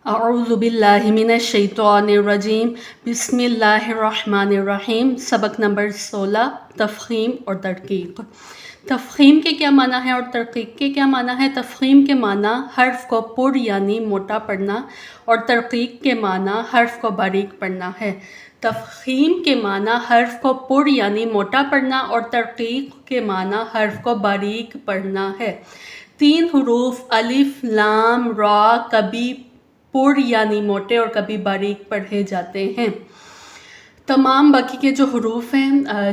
اعوذ باللہ من الشیطان الرجیم بسم اللہ الرحمن الرحیم۔ سبق نمبر 16، تفخیم اور ترقیق۔ تفخیم کے کیا معنی ہے اور ترقیق کے کیا معنی ہے؟ تفخیم کے معنی حرف کو پر یعنی موٹا پڑھنا، اور ترقیق کے معنی حرف کو باریک پڑھنا ہے۔ تفخیم کے معنی حرف کو پر یعنی موٹا پڑھنا، اور ترقیق کے معنی حرف کو باریک پڑھنا ہے۔ 3 حروف الف، لام، را کبھی پر یعنی موٹے اور کبھی باریک پڑھے جاتے ہیں۔ تمام باقی کے جو حروف ہیں،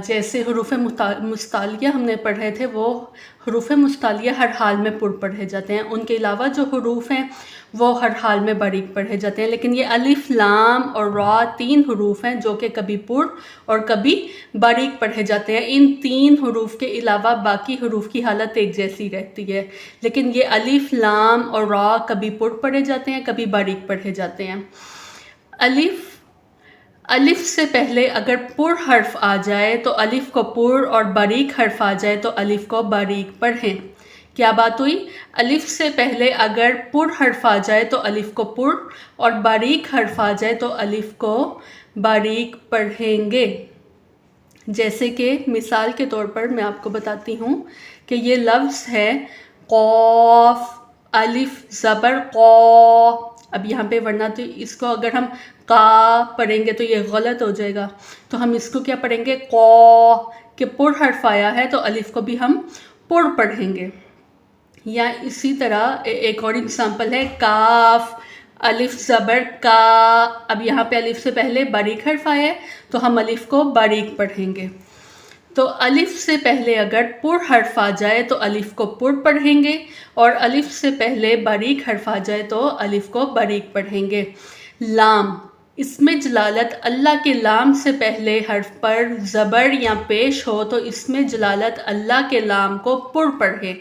جیسے حروف مستعلیہ ہم نے پڑھے تھے، وہ حروف مستعلیہ ہر حال میں پر پڑھے جاتے ہیں۔ ان کے علاوہ جو حروف ہیں وہ ہر حال میں باریک پڑھے جاتے ہیں، لیکن یہ الف، لام اور را 3 حروف ہیں جو کہ کبھی پر اور کبھی باریک پڑھے جاتے ہیں۔ ان 3 حروف کے علاوہ باقی حروف کی حالت ایک جیسی رہتی ہے، لیکن یہ الف، لام اور را کبھی پر پڑھے جاتے ہیں، کبھی باریک پڑھے جاتے ہیں۔ الف سے پہلے اگر پر حرف آ جائے تو الف کو پر، اور باریک حرف آ جائے تو الف کو باریک پڑھیں۔ کیا بات ہوئی؟ الف سے پہلے اگر پر حرف آ جائے تو الف کو پر، اور باریک حرف آ جائے تو الف کو باریک پڑھیں گے۔ جیسے کہ مثال کے طور پر میں آپ کو بتاتی ہوں کہ یہ لفظ ہے قاف، الف زبر قا۔ اب یہاں پہ ورنہ تو اس کو اگر ہم کا پڑھیں گے تو یہ غلط ہو جائے گا، تو ہم اس کو کیا پڑھیں گے؟ قا، کہ پر حرف آیا ہے تو الف کو بھی ہم پر پڑھیں گے۔ یا اسی طرح ایک اور اگزامپل ہے کاف، الف زبر کا۔ اب یہاں پہ الف سے پہلے باریک حرف آیا ہے تو ہم الف کو باریک پڑھیں گے۔ تو الف سے پہلے اگر پر حرف آ جائے تو الف کو پر پڑھیں گے، اور الف سے پہلے باریک حرف آ جائے تو الف کو باریک پڑھیں گے۔ لام، اس میں جلالت اللہ کے لام سے پہلے حرف پر زبر یا پیش ہو تو اس میں جلالت اللہ کے لام کو پر پڑھے،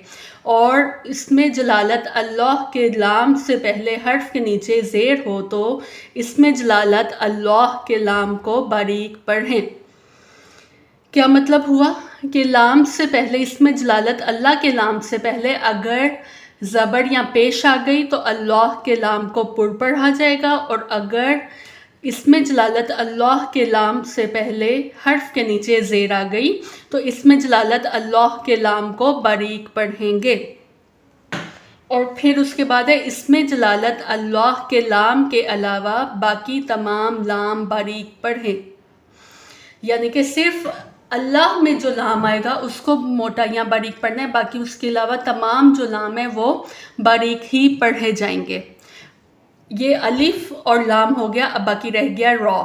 اور اس میں جلالت اللہ کے لام سے پہلے حرف کے نیچے زیر ہو تو اس میں جلالت اللہ کے لام کو باریک پڑھیں۔ کیا مطلب ہوا کہ لام سے پہلے، اس میں جلالت اللہ کے لام سے پہلے اگر زبر یا پیش آ گئی تو اللہ کے لام کو پر پڑھا جائے گا، اور اگر اس میں جلالت اللہ کے لام سے پہلے حرف کے نیچے زیر آ گئی تو اس میں جلالت اللہ کے لام کو باریک پڑھیں گے۔ اور پھر اس کے بعد ہے اس میں جلالت اللہ کے لام کے علاوہ باقی تمام لام باریک پڑھیں، یعنی کہ صرف اللہ میں جو لام آئے گا اس کو موٹا یا باریک پڑھنا ہے، باقی اس کے علاوہ تمام جو لام ہیں وہ باریک ہی پڑھے جائیں گے۔ یہ الف اور لام ہو گیا، اب باقی رہ گیا را۔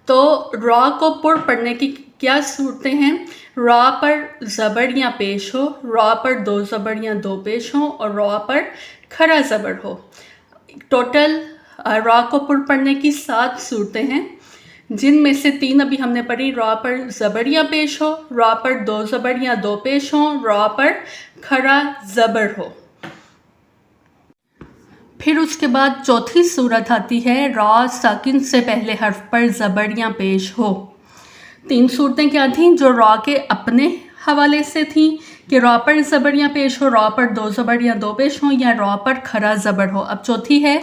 تو را کو پر پڑھنے کی کیا صورتیں ہیں؟ را پر زبر یا پیش ہو، را پر 2 زبر یا 2 پیش ہوں، اور را پر کھڑا زبر ہو۔ ٹوٹل را کو پر پڑھنے کی 7 صورتیں ہیں، جن میں سے 3 ابھی ہم نے پڑھی۔ را پر زبر یا پیش ہو، را پر 2 زبر یا 2 پیش ہوں، را پر کھڑا زبر ہو۔ پھر اس کے بعد چوتھی صورت آتی ہے را ساکن سے پہلے حرف پر زبر یا پیش ہو۔ 3 صورتیں کیا تھیں جو را کے اپنے حوالے سے تھیں کہ را پر زبر یا پیش ہو، را پر 2 زبر یا 2 پیش ہوں، یا را پر کھڑا زبر ہو۔ اب چوتھی ہے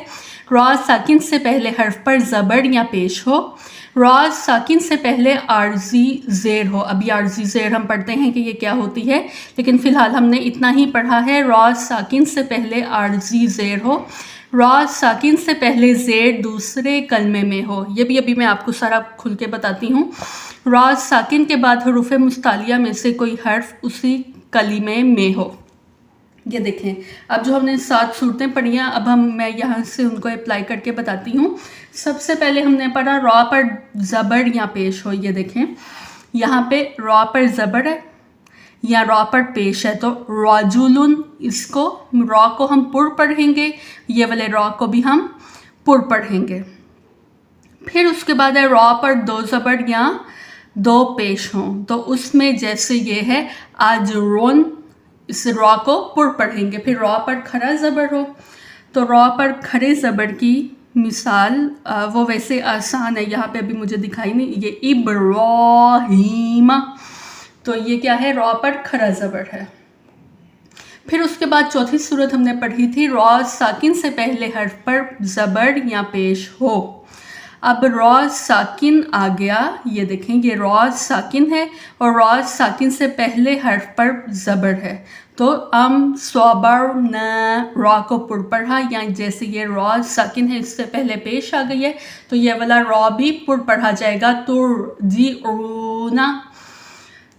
را ساکن سے پہلے حرف پر زبر یا پیش ہو، را ساکن سے پہلے عارضی زیر ہو۔ ابھی عارضی زیر ہم پڑھتے ہیں کہ یہ کیا ہوتی ہے، لیکن فی الحال ہم نے اتنا ہی پڑھا ہے۔ را ساکن سے پہلے عارضی زیر ہو، را ساکن سے پہلے زیر دوسرے کلمے میں ہو۔ یہ بھی ابھی میں آپ کو سارا کھل کے بتاتی ہوں۔ را ساکن کے بعد حروف مستعلیہ میں سے کوئی حرف اسی کلمے میں ہو۔ یہ دیکھیں، اب جو ہم نے 7 صورتیں پڑھی ہیں، اب میں یہاں سے ان کو اپلائی کر کے بتاتی ہوں۔ سب سے پہلے ہم نے پڑھا را پر زبر یا پیش ہو۔ یہ دیکھیں یہاں پہ را پر زبر ہے یا را پر پیش ہے، تو راجولن، اس کو را کو ہم پر پڑھیں گے، یہ والے را کو بھی ہم پر پڑھیں گے۔ پھر اس کے بعد ہے را پر 2 زبر یا 2 پیش ہوں، تو اس میں جیسے یہ ہے اجرون، اس را کو پر پڑھیں گے۔ پھر را پر کھڑا زبر ہو، تو را پر کھڑے زبر کی مثال وہ ویسے آسان ہے، یہاں پہ ابھی مجھے دکھائی نہیں، یہ ابراہیم، تو یہ کیا ہے؟ را پر کھڑا زبر ہے۔ پھر اس کے بعد چوتھی صورت ہم نے پڑھی تھی را ساکن سے پہلے حرف پر زبر یا پیش ہو. اب را ساکن آ گیا، یہ دیکھیں یہ را ساکن ہے اور را ساکن سے پہلے حرف پر زبر ہے، تو ہم صبرنا را کو پر پڑھا، یا جیسے یہ را ساکن ہے اس سے پہلے پیش آ گئی ہے تو یہ والا را بھی پر پڑھا جائے گا، ترجعون.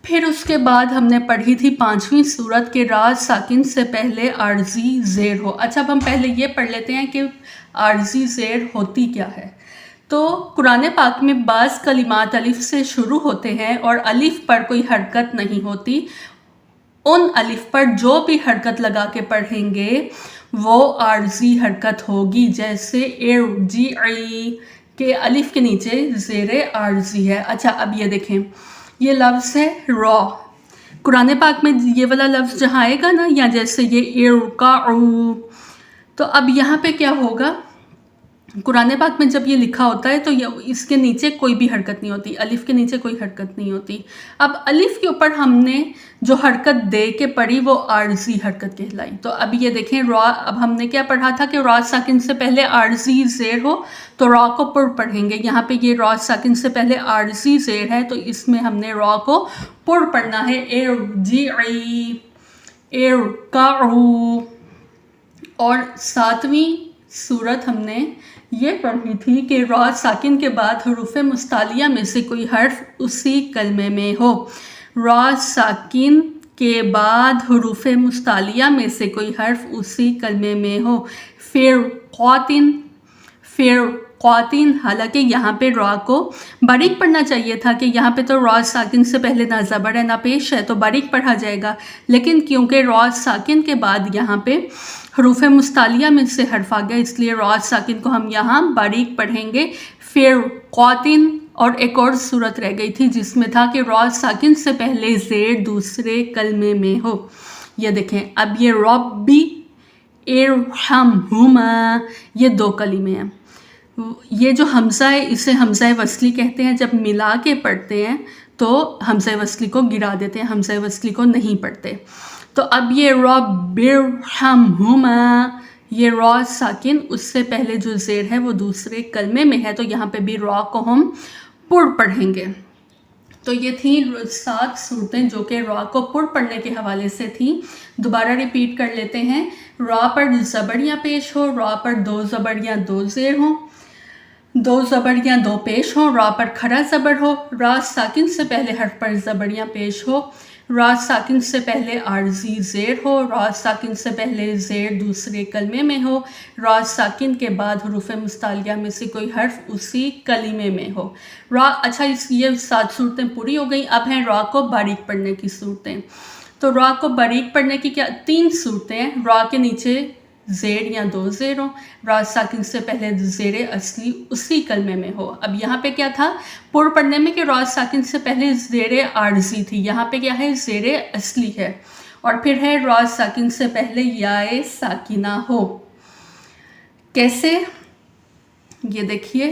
پھر اس کے بعد ہم نے پڑھی تھی پانچویں صورت کے را ساکن سے پہلے عارضی زیر ہو. اچھا اب ہم پہلے یہ پڑھ لیتے ہیں کہ عارضی زیر ہوتی کیا ہے. تو قرآن پاک میں بعض کلمات الف سے شروع ہوتے ہیں اور الف پر کوئی حرکت نہیں ہوتی، ان الف پر جو بھی حرکت لگا کے پڑھیں گے وہ عارضی حرکت ہوگی. جیسے ارجعی کے الف کے نیچے زیر عارضی ہے. اچھا اب یہ دیکھیں یہ لفظ ہے را، قرآن پاک میں یہ والا لفظ جہاں آئے گا نا، یا جیسے یہ ارکعوا، تو اب یہاں پہ کیا ہوگا، قرآن پاک میں جب یہ لکھا ہوتا ہے تو اس کے نیچے کوئی بھی حرکت نہیں ہوتی، الف کے نیچے کوئی حرکت نہیں ہوتی. اب الف کے اوپر ہم نے جو حرکت دے کے پڑھی وہ عارضی حرکت کہلائی. تو اب یہ دیکھیں را، اب ہم نے کیا پڑھا تھا کہ را ساکن سے پہلے عارضی زیر ہو تو را کو پر پڑھیں گے. یہاں پہ یہ را ساکن سے پہلے عارضی زیر ہے تو اس میں ہم نے را کو پر پڑھنا ہے، ارجعی ارکعوا. اور ساتویں صورت ہم نے یہ پڑھی تھی کہ را ساکن کے بعد حروف مستعلیہ میں سے کوئی حرف اسی کلمے میں ہو. را ساکن کے بعد حروف مستعلیہ میں سے کوئی حرف اسی کلمے میں ہو. فرقاتن فرقاتن، حالانکہ یہاں پہ را کو باریک پڑھنا چاہیے تھا کہ یہاں پہ تو را ساکن سے پہلے نہ زبر ہے نہ پیش ہے تو باریک پڑھا جائے گا، لیکن کیونکہ را ساکن کے بعد یہاں پہ حروف مستعلیہ میں سے حرف آ گیا اس لیے را ساکن کو ہم یہاں باریک پڑھیں گے. فرقاتن. اور ایک اور صورت رہ گئی تھی جس میں تھا کہ را ساکن سے پہلے زیر دوسرے کلمے میں ہو. یہ دیکھیں اب یہ ربی ارحمہما، یہ دو کلمے ہیں. یہ جو حمزہ ہے اسے حمزہ وصلی کہتے ہیں، جب ملا کے پڑھتے ہیں تو حمزہ وصلی کو گرا دیتے ہیں، حمزہ وصلی کو نہیں پڑھتے. تو اب یہ رب ارحمہما، یہ را ساکن اس سے پہلے جو زیر ہے وہ دوسرے کلمے میں ہے تو یہاں پہ بھی را کو ہم پر پڑھیں گے. تو یہ تھی 7 صورتیں جو کہ را کو پر پڑھنے کے حوالے سے تھیں. دوبارہ ریپیٹ کر لیتے ہیں. را پر زبر یا پیش ہو، را پر 2 زبر یا 2 زیر ہوں، 2 زبر یا 2 پیش ہوں، را پر کھڑا زبر ہو، را ساکن سے پہلے حرف پر زبر یا پیش ہو، را ساکن سے پہلے عارضی زیر ہو، را ساکن سے پہلے زیر دوسرے کلمے میں ہو، را ساکن کے بعد حروف مستعلیہ میں سے کوئی حرف اسی کلمے میں ہو. را، اچھا یہ 7 صورتیں پوری ہو گئیں. اب ہیں را کو باریک پڑھنے کی صورتیں. تو را کو باریک پڑھنے کی کیا 3 صورتیں ہیں. را کے نیچے زیر یا 2 زیر ہوں، را ساکن سے پہلے زیر اصلی اسی کلمے میں ہو. اب یہاں پہ کیا تھا پر پڑھنے میں کہ را ساکن سے پہلے زیر عارضی تھی، یہاں پہ کیا ہے زیر اصلی ہے. اور پھر ہے را ساکن سے پہلے یا ساکنہ ہو. کیسے؟ یہ دیکھیے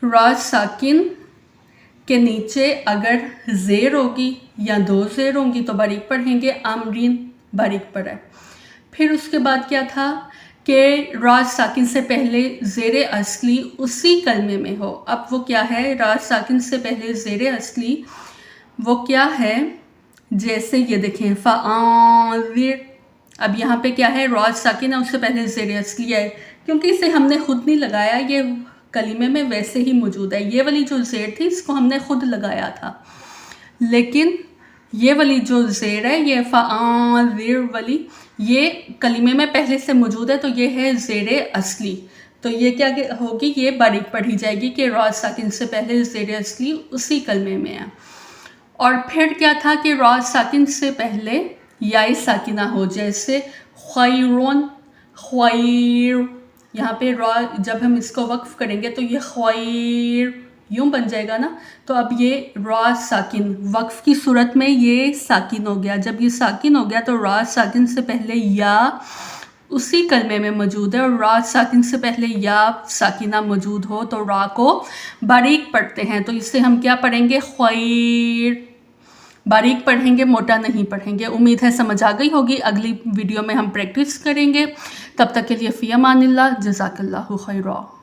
را ساکن کے نیچے اگر زیر ہوگی یا 2 زیر ہوں گی تو باریک پڑھیں گے، آمرین باریک پڑھا ہے. پھر اس کے بعد کیا تھا کہ را ساکن سے پہلے زیر اصلی اسی کلمے میں ہو. اب وہ کیا ہے را ساکن سے پہلے زیر اصلی وہ کیا ہے، جیسے یہ دیکھیں فانذر. اب یہاں پہ کیا ہے را ساکن ہے اس سے پہلے زیر اصلی ہے، کیونکہ اسے ہم نے خود نہیں لگایا، یہ کلمے میں ویسے ہی موجود ہے. یہ والی جو زیر تھی اس کو ہم نے خود لگایا تھا، لیکن یہ والی جو زیر ہے یہ فانذر والی یہ کلمے میں پہلے سے موجود ہے تو یہ ہے زیر اصلی. تو یہ کیا ہوگی، یہ باریک پڑھی جائے گی کہ را ساکن سے پہلے زیر اصلی اسی کلمے میں ہے. اور پھر کیا تھا کہ را ساکن سے پہلے یا ساکنہ ہو، جیسے خیرون خیر. یہاں پہ را جب ہم اس کو وقف کریں گے تو یہ خیر یوں بن جائے گا نا. تو اب یہ را ساکن وقف کی صورت میں یہ ساکن ہو گیا. جب یہ ساکن ہو گیا تو را ساکن سے پہلے یا اسی کلمے میں موجود ہے، اور را ساکن سے پہلے یا ساکنہ موجود ہو تو را کو باریک پڑھتے ہیں. تو اس سے ہم کیا پڑھیں گے خیر باریک پڑھیں گے، موٹا نہیں پڑھیں گے۔ امید ہے سمجھ آ گئی ہوگی۔ اگلی ویڈیو میں ہم پریکٹس کریں گے، تب تک کے لیے فی امان اللہ، جزاک اللہ خیرا۔